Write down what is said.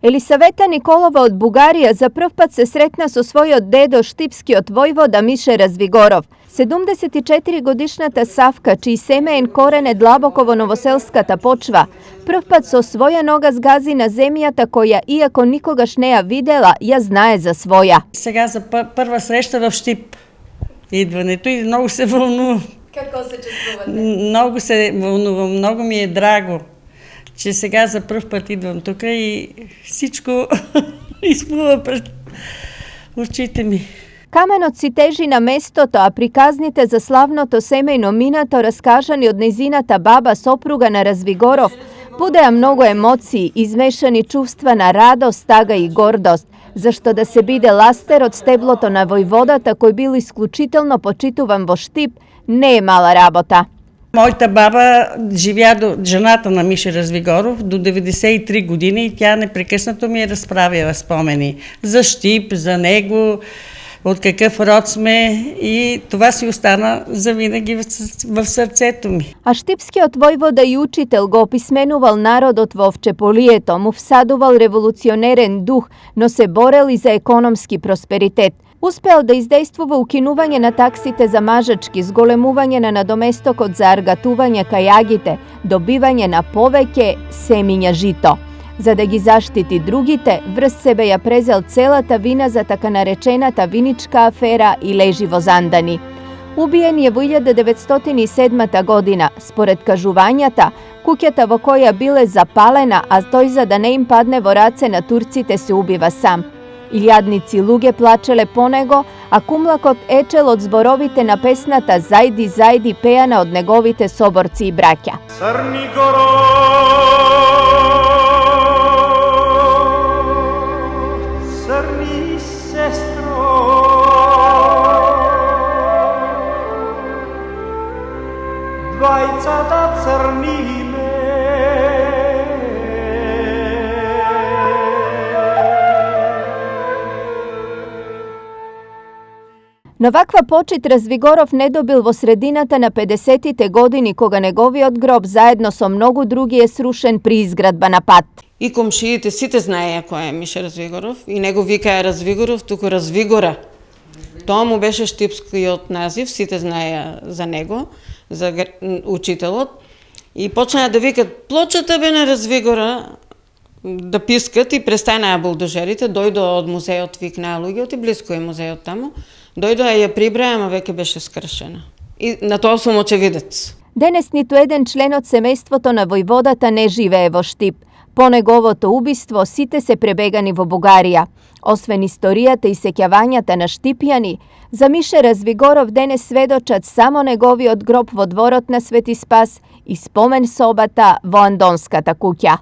Елисавета Николова од Бугарија за прв пат се сретна со својот дедо штипскиот војвода Мише Развигоров. 74-годишната Савка, чиј семеен корен е длабоко во новоселската почва, прв пат со своја нога сгази на земјата која, иако никогаш не ја видела, ја знае за своја. Сега за прва среща в Штип идването и многу се волнувам. Како се чувствувате? Многу се волнувам, многу ми е драго, че сега за прв пат идвам тука и всичко изплува пред очите ми. Каменот си тежи на местото, а приказните за славното семејно минато раскажани од нејзината баба, сопруга на Развигоров, будеа многу емоции, измешани чувства на радост, тага и гордост, зашто да се биде ластер од стеблото на војводата кој бил исклучително почитуван во Штип, не е мала работа. Моята баба живя до жената на Мише Развигоров до 93 години и тя непрекъснато ми е разправила спомени за Штип, за него, от какъв род сме и това си остана завинаги в сърцето ми. А штипскиот војвода и учител го описменувал народот во овчеполието, му всадувал револуционерен дух, но се борел и за економски просперитет. Успеал да издействува укинување на таксите за мажачки, зголемување на надоместокот за аргатување кај агите, добивање на повеќе семиња жито. За да ги заштити другите, врз себе ја презел целата вина за така наречената виничка афера и лежи во Зандани. Убиен е во 1907 година. Според кажувањата, куќата во која биле запалена, а тој за да не им падне во раце на турците се убива сам. Илјадници луѓе плачеле по него, а кумлакот ечел од зборовите на песната "Зајди, зајди" пеана од неговите соборци и браќа. Crni sestro, dvajca da crnime. Но ваква почит Развигоров не добил во средината на 50-тите години, кога неговиот гроб заедно со многу други е срушен при изградба на пат. И комшиите сите знаеја кој е Мише Развигоров и него викаја Развигоров, туку Развигора. Тоа му беше штипскиот назив, сите знаеја за него, за учителот. И почнаа да викат плочата бе на Развигора, да пискат и престанаа булдожерите, дојдоа од музеот, викнаа луѓето и близко е музеот таму. Дојдоа и ја прибраја, ама веќе беше скршена. И на тоа сум очевидец. Денес ниту еден член од семејството на војводата не живее во Штип. По неговото убиство сите се пребегани во Бугарија. Освен историјата и сеќавањата на штипјани, за Мише Развигоров денес сведочат само неговиот гроб во дворот на Свети Спас и спомен собата во Андонската куќа.